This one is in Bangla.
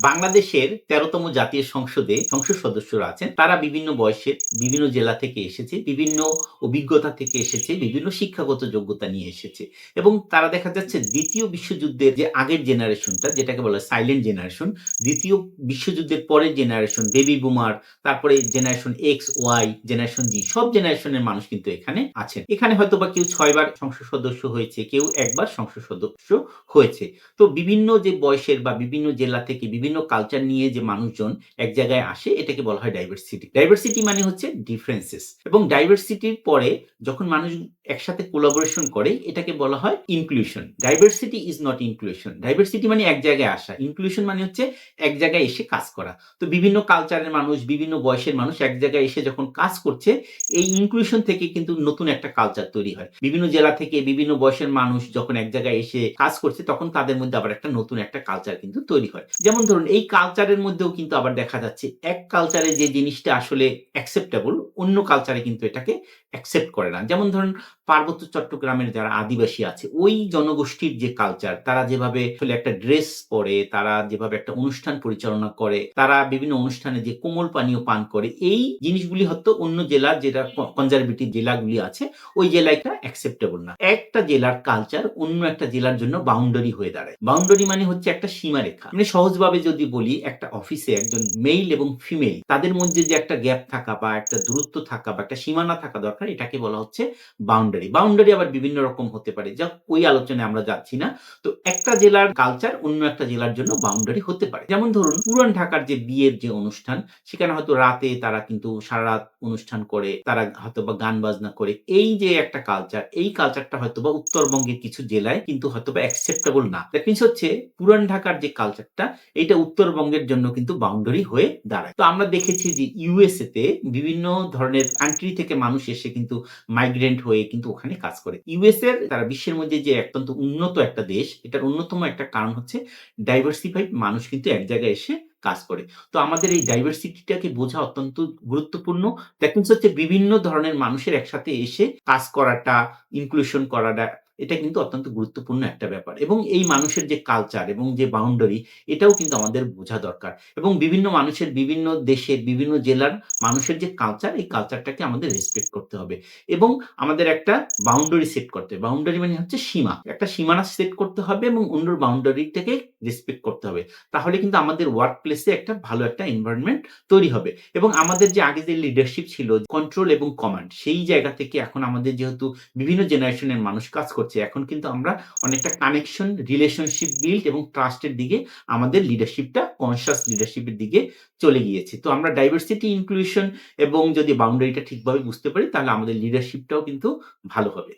বাংলাদেশের ১৩তম জাতীয় সংসদে সংসদ সদস্যরা আছেন। তারা বিভিন্ন বয়সের, বিভিন্ন জেলা থেকে এসেছে, বিভিন্ন অভিজ্ঞতা থেকে এসেছে, বিভিন্ন শিক্ষাগত যোগ্যতা নিয়ে এসেছে। এবং তারা দেখা যাচ্ছে ২য় বিশ্বযুদ্ধের যে আগের জেনারেশনটা যেটাকে বলা হয় সাইলেন্ট জেনারেশন, ২য় বিশ্বযুদ্ধের পরের জেনারেশন বেবি বুমার, তারপরে জেনারেশন এক্স, ওয়াই, জেনারেশন জি সব জেনারেশনের মানুষ কিন্তু এখানে আছেন। এখানে হয়তোবা কেউ ৬ বার সংসদ সদস্য হয়েছে, কেউ ১ বার সংসদ সদস্য হয়েছে। তো বিভিন্ন যে বয়সের বা বিভিন্ন জেলা থেকে বিভিন্ন কালচার নিয়ে যে মানুষজন এক জায়গায় আসে এটাকে বলা হয় ডাইভার্সিটি। ডাইভার্সিটি মানে হচ্ছে ডিফারেন্সেস এবং ডাইভার্সিটির পরে যখন মানুষ একসাথে কোলাবোরেশন করে এটাকে বলা হয় inclusion. Diversity is not inclusion. Diversity মানে এক জায়গায় আসা। ইনক্লুশন মানে হচ্ছে এক জায়গায় এসে কাজ করা। তো বিভিন্ন কালচারের মানুষ, বিভিন্ন বয়সের মানুষ এক জায়গায় এসে যখন কাজ করছে এই ইনক্লুশন থেকে কিন্তু নতুন একটা কালচার তৈরি হয়। বিভিন্ন জেলা থেকে বিভিন্ন বয়সের মানুষ যখন এক জায়গায় এসে কাজ করছে তখন তাদের মধ্যে আবার একটা নতুন একটা কালচার কিন্তু তৈরি হয়। যেমন ধরুন এই কালচারের মধ্যেও কিন্তু আবার দেখা যাচ্ছে এক কালচারে যে জিনিসটা আসলে অ্যাকসেপ্টেবল অন্য কালচারে কিন্তু এটাকে অ্যাকসেপ্ট করে না। যেমন ধরুন পার্বত্য চট্টগ্রামের যারা আদিবাসী আছে ওই জনগোষ্ঠীর যে কালচার তারা যেভাবে আসলে একটা ড্রেস পরে, তারা যেভাবে একটা অনুষ্ঠান পরিচালনা করে, তারা বিভিন্ন অনুষ্ঠানে যে কোমল পানীয় পান করে এই জিনিসগুলি হয়তো অন্য জেলার যেটা কনজারভেটিভ জেলাগুলি আছে ওই জেলায় এটা অ্যাকসেপ্টেবল না। একটা জেলার কালচার অন্য একটা জেলার জন্য বাউন্ডারি হয়ে দাঁড়ায়। বাউন্ডারি মানে হচ্ছে একটা সীমারেখা। মানে সহজভাবে যদি বলি একটা অফিসে একজন মেইল এবং ফিমেল তাদের মধ্যে যে একটা গ্যাপ থাকা বা একটা দূরত্ব থাকা বা একটা সীমানা থাকা দরকার এটাকে বলা হচ্ছে বাউন্ডারি। বাউন্ডারি আবার বিভিন্ন রকম হতে পারে। যা ওই আলোচনায় আমরা যাচ্ছি না। তো একটা জেলার কালচার অন্য একটা জেলার জন্য বাউন্ডারি হতে পারে। যেমন ধরুন পুরান ঢাকার যে বিয়ের যে অনুষ্ঠান সেখানে হয়তো রাতে তারা কিন্তু সারারাত অনুষ্ঠান করে, তারা হয়তোবা গান বাজনা করে। এই যে একটা কালচার, এই কালচারটা হয়তোবা উত্তরবঙ্গের কিছু জেলায় কিন্তু হয়তোবা অ্যাকসেপ্টেবল না। দ্যাট মিনস হচ্ছে পুরান ঢাকার যে কালচারটা এটা উত্তরবঙ্গের জন্য কিন্তু বাউন্ডারি হয়ে দাঁড়ায়। তো আমরা দেখেছি যে ইউএসএ তে বিভিন্ন ধরনের কান্ট্রি থেকে মানুষ এসে কিন্তু মাইগ্রেন্ট হয়ে কিন্তু ওখানে কাজ করে। ইউএস এর তারা বিশ্বের মধ্যে যে অত্যন্ত উন্নত একটা দেশ, এটার অন্যতম একটা কারণ হচ্ছে ডাইভার্সিফাইড মানুষ কিন্তু এক জায়গায় এসে কাজ করে। তো আমাদের এই ডাইভার্সিটিটাকে বোঝা অত্যন্ত গুরুত্বপূর্ণ। দ্যাট মিনস হচ্ছে বিভিন্ন ধরনের মানুষের একসাথে এসে কাজ করাটা, ইনক্লুশন করাটা এটা কিন্তু অত্যন্ত গুরুত্বপূর্ণ একটা ব্যাপার। এবং এই মানুষের যে কালচার এবং যে বাউন্ডারি এটাও কিন্তু আমাদের বোঝা দরকার। এবং বিভিন্ন মানুষের বিভিন্ন দেশের বিভিন্ন জেলার মানুষের যে কালচার এই কালচারটাকে আমাদের রেসপেক্ট করতে হবে। এবং আমাদের একটা বাউন্ডারি সেট করতে হবে। বাউন্ডারি মানে হচ্ছে সীমা। একটা সীমানা সেট করতে হবে এবং অন্যর বাউন্ডারিটাকে রেসপেক্ট করতে হবে। তাহলে কিন্তু আমাদের ওয়ার্ক প্লেসে একটা ভালো একটা এনভায়রনমেন্ট তৈরি হবে। এবং আমাদের যে আগে যে লিডারশিপ ছিল কন্ট্রোল এবং কমান্ড সেই জায়গা থেকে এখন আমাদের যেহেতু বিভিন্ন জেনারেশনের মানুষ কাজ করছে, এখন কিন্তু আমরা অনেকটা কানেকশন, রিলেশনশিপ বিল্ড এবং ট্রাস্ট এর দিকে আমাদের লিডারশিপটা কনশাস লিডারশিপ এর দিকে চলে গিয়েছে। তো আমরা ডাইভার্সিটি, ইনক্লুশন এবং যদি বাউন্ডারিটা ঠিকভাবে বুঝতে পারি তাহলে আমাদের লিডারশিপটাও কিন্তু ভালো হবে।